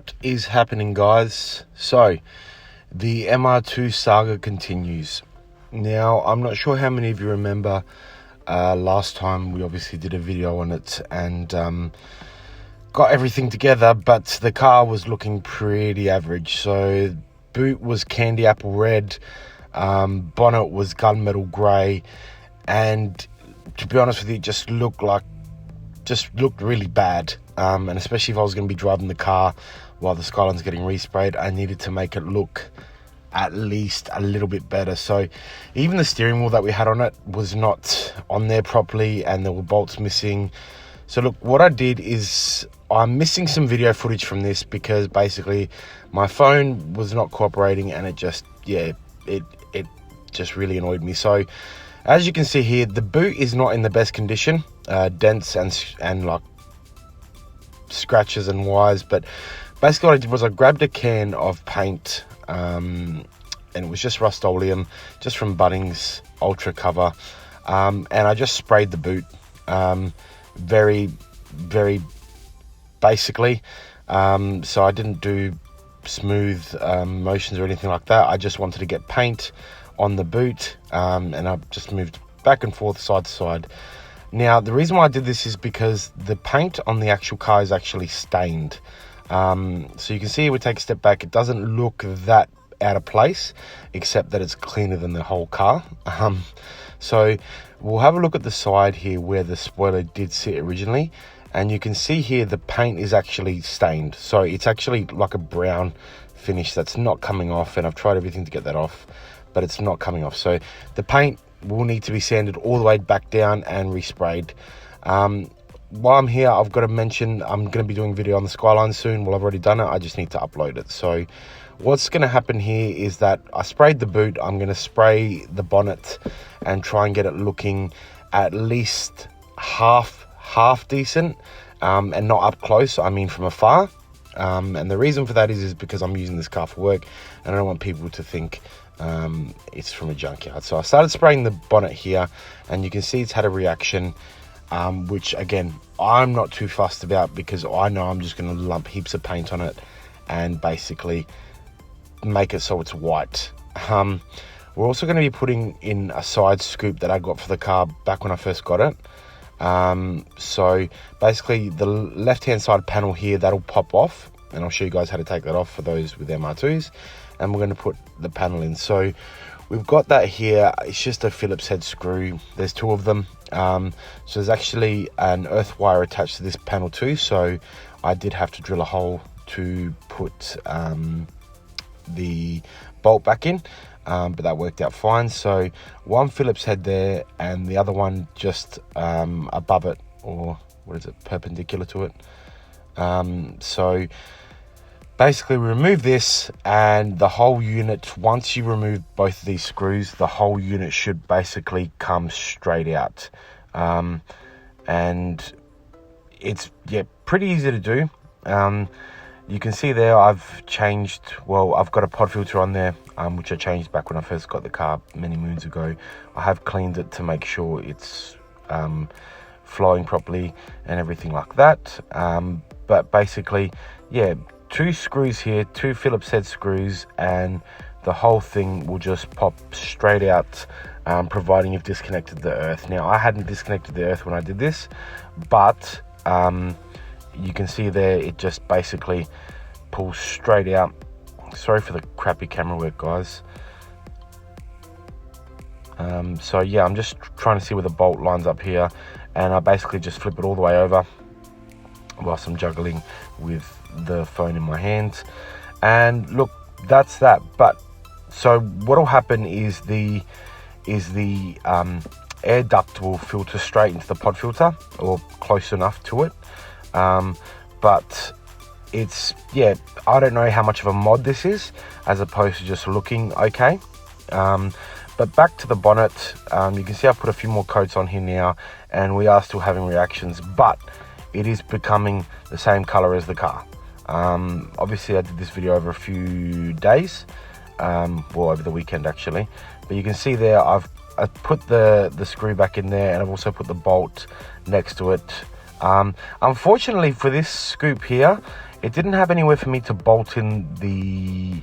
What is happening, guys? So the MR2 saga continues. Now, I'm not sure how many of you remember last time we obviously did a video on it and got everything together, but the car was looking pretty average. So boot was candy apple red, bonnet was gunmetal grey, and to be honest with you, it just looked really bad. And especially if I was going to be driving the car while the Skyline's getting resprayed, I needed to make it look at least a little bit better. So even the steering wheel that we had on it was not on there properly, and there were bolts missing. So look, what I did is I'm missing some video footage from this because basically my phone was not cooperating, and it just really annoyed me. So as you can see here, the boot is not in the best condition, dents and like scratches and wires. But basically what I did was I grabbed a can of paint, and it was just Rust-Oleum, just from Bunnings Ultra Cover, and I just sprayed the boot very basically. So I didn't do smooth motions or anything like that. I just wanted to get paint on the boot, and I just moved back and forth, side to side. Now, the reason why I did this is because the paint on the actual car is actually stained. So you can see, we take a step back, it doesn't look that out of place, except that it's cleaner than the whole car. So we'll have a look at the side here where the spoiler did sit originally, and you can see here the paint is actually stained. So it's actually like a brown finish that's not coming off, and I've tried everything to get that off, but it's not coming off. So the paint will need to be sanded all the way back down and resprayed. While I'm here, I've got to mention I'm going to be doing a video on the Skyline soon. Well, I've already done it, I just need to upload it. So what's going to happen here is that I sprayed the boot, I'm going to spray the bonnet and try and get it looking at least half decent, and not up close, I mean from afar. And the reason for that is because I'm using this car for work, and I don't want people to think it's from a junkyard. So I started spraying the bonnet here, and you can see it's had a reaction, which again, I'm not too fussed about, because I know I'm just going to lump heaps of paint on it and basically make it so it's white. We're also going to be putting in a side scoop that I got for the car back when I first got it. So basically the left hand side panel here, that'll pop off, and I'll show you guys how to take that off for those with MR2s, and we're going to put the panel in. So we've got that here. It's just a Phillips head screw. There's two of them. So there's actually an earth wire attached to this panel too, so I did have to drill a hole to put the bolt back in, but that worked out fine. So one Phillips head there, and the other one just above it, or what is it, perpendicular to it. So basically we remove this, and the whole unit, once you remove both of these screws, the whole unit should basically come straight out. And it's pretty easy to do. You can see there I've changed, well, I've got a pod filter on there, which I changed back when I first got the car many moons ago. I have cleaned it to make sure it's flowing properly and everything like that. But basically, two screws here, two Phillips head screws, and the whole thing will just pop straight out, providing you've disconnected the earth. Now, I hadn't disconnected the earth when I did this, but you can see there, it just basically pulls straight out. Sorry for the crappy camera work, guys. So yeah, I'm just trying to see where the bolt lines up here, and I basically just flip it all the way over whilst I'm juggling with the phone in my hands. And look, that's that. But so what'll happen is the air duct will filter straight into the pod filter, or close enough to it. But it's, I don't know how much of a mod this is, as opposed to just looking okay. But back to the bonnet, you can see I've put a few more coats on here now, and we are still having reactions, but it is becoming the same color as the car. Obviously I did this video over a few days, well, over the weekend actually, but you can see there I've put the screw back in there, and I've also put the bolt next to it. Unfortunately for this scoop here, it didn't have anywhere for me to bolt in the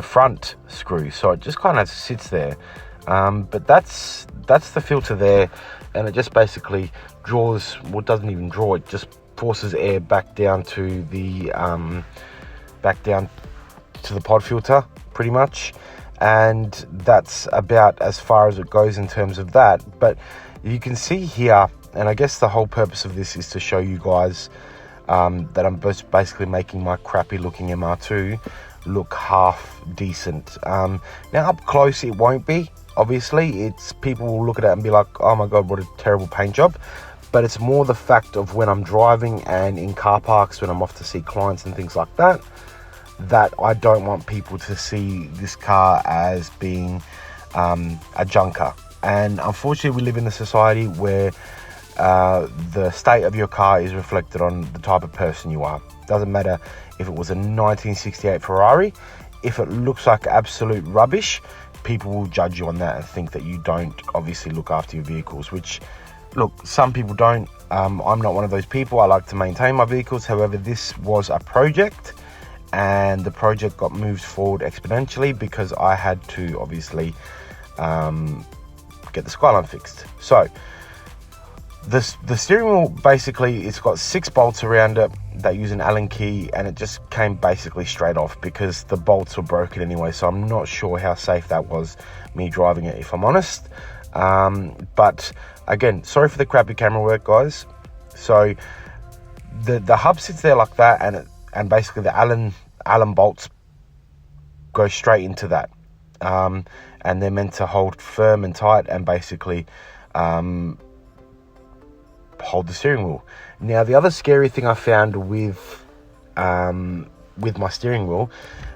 front screw, so it just kind of sits there. But that's the filter there, and it just basically draws, well, it doesn't even draw, it just forces air back down to the pod filter pretty much. And that's about as far as it goes in terms of that. But you can see here, and I guess the whole purpose of this is to show you guys that I'm basically making my crappy looking MR2 look half decent. Now up close it won't be, obviously. It's, people will look at it and be like, oh my god, what a terrible paint job. But it's more the fact of when I'm driving and in car parks, when I'm off to see clients and things like that, that I don't want people to see this car as being a junker. And unfortunately we live in a society where the state of your car is reflected on the type of person you are. Doesn't matter if it was a 1968 Ferrari. If it looks like absolute rubbish, people will judge you on that and think that you don't obviously look after your vehicles, which, look, some people don't. I'm not one of those people. I like to maintain my vehicles. However, this was a project, and the project got moved forward exponentially because I had to obviously get the skyline fixed. So the steering wheel, basically it's got 6 bolts around it that use an Allen key, and it just came basically straight off because the bolts were broken anyway. So I'm not sure how safe that was, me driving it, if I'm honest. But again, sorry for the crappy camera work, guys. So the hub sits there like that, and basically the Allen bolts go straight into that, and they're meant to hold firm and tight and basically hold the steering wheel. Now the other scary thing I found with my steering wheel,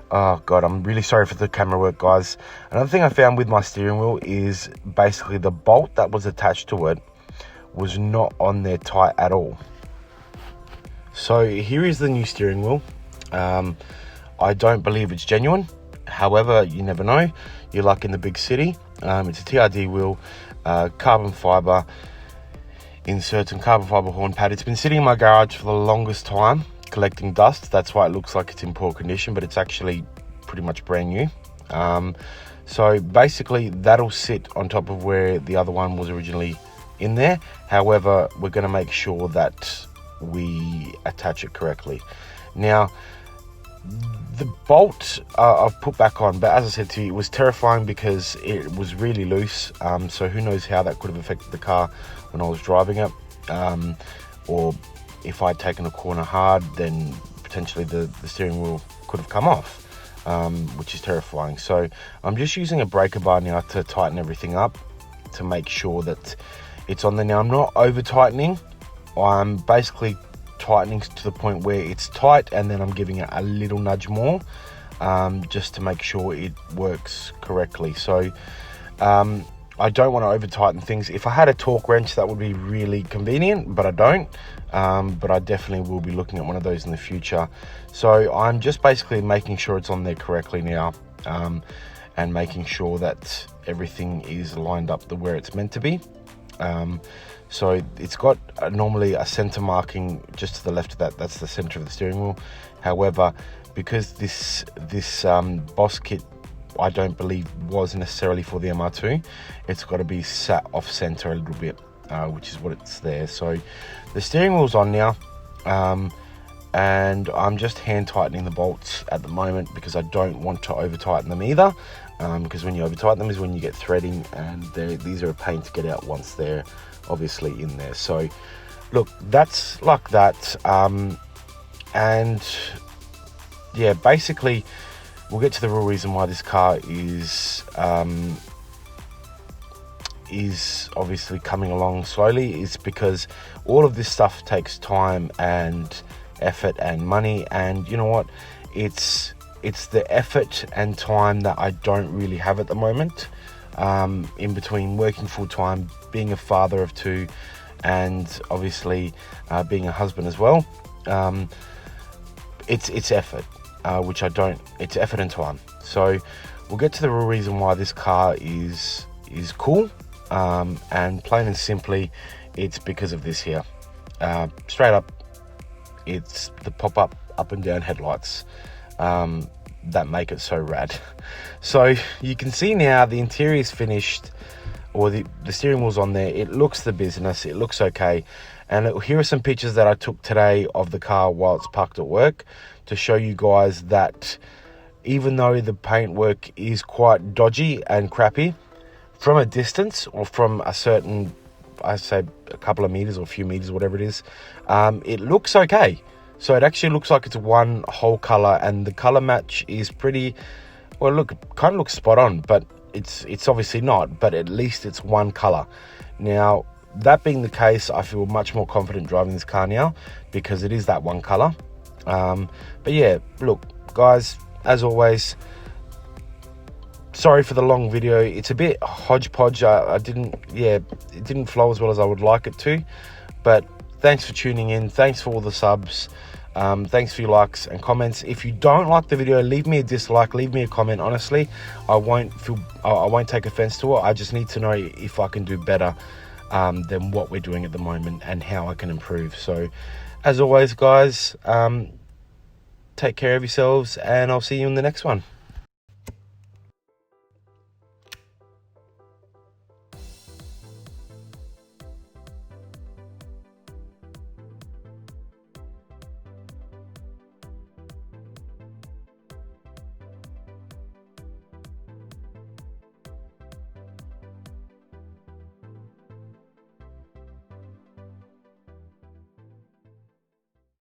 oh god, I'm really sorry for the camera work, guys. Another thing I found with my steering wheel is basically the bolt that was attached to it was not on there tight at all. So here is the new steering wheel. I don't believe it's genuine. However, you never know. You're like in the big city. It's a TRD wheel, carbon fiber inserts and carbon fiber horn pad. It's been sitting in my garage for the longest time, collecting dust. That's why it looks like it's in poor condition, but it's actually pretty much brand new. So basically that'll sit on top of where the other one was originally in there. However, we're going to make sure that we attach it correctly. Now the bolt I've put back on, but as I said to you, it was terrifying because it was really loose. So who knows how that could have affected the car when I was driving it, or if I'd taken a corner hard, then potentially the steering wheel could have come off, which is terrifying. So I'm just using a breaker bar now to tighten everything up to make sure that it's on there. Now I'm not over tightening. I'm basically tightening to the point where it's tight, and then I'm giving it a little nudge more, just to make sure it works correctly. So I don't want to over tighten things. If I had a torque wrench, that would be really convenient, but I don't. But I definitely will be looking at one of those in the future. So I'm just basically making sure it's on there correctly now, and making sure that everything is lined up where it's meant to be. So it's got normally a center marking just to the left of that. That's the center of the steering wheel. However, because this Boss kit, I don't believe was necessarily for the MR2, it's got to be sat off center a little bit, which is what it's there. So the steering wheel's on now, and I'm just hand tightening the bolts at the moment because I don't want to over tighten them either, because when you over tighten them is when you get threading, and these are a pain to get out once they're obviously in there. So look, that's like that, and yeah, basically we'll get to the real reason why this car is obviously coming along slowly. Is because all of this stuff takes time and effort and money, and you know what, it's the effort and time that I don't really have at the moment, in between working full-time, being a father of 2, and obviously being a husband as well. It's effort, which I don't, it's effort and time. So we'll get to the real reason why this car is cool, and plain and simply it's because of this here. Straight up, it's the pop-up up and down headlights that make it so rad. So you can see now the interior is finished, or the steering wheel's on there. It looks the business, it looks okay. And here are some pictures that I took today of the car while it's parked at work, to show you guys that even though the paintwork is quite dodgy and crappy, from a distance, or from a certain, I say a couple of meters or a few meters, whatever it is, it looks okay. So it actually looks like it's one whole color, and the color match is pretty, well, look, it kind of looks spot on, but it's obviously not, but at least it's one color. Now, that being the case, I feel much more confident driving this car now, because it is that one color. But yeah, look, guys, as always, sorry for the long video. It's a bit hodgepodge. It didn't flow as well as I would like it to, but thanks for tuning in. Thanks for all the subs. Thanks for your likes and comments. If you don't like the video, leave me a dislike, leave me a comment. Honestly, I won't take offense to it. I just need to know if I can do better than what we're doing at the moment, and how I can improve. So as always, guys, take care of yourselves, and I'll see you in the next one.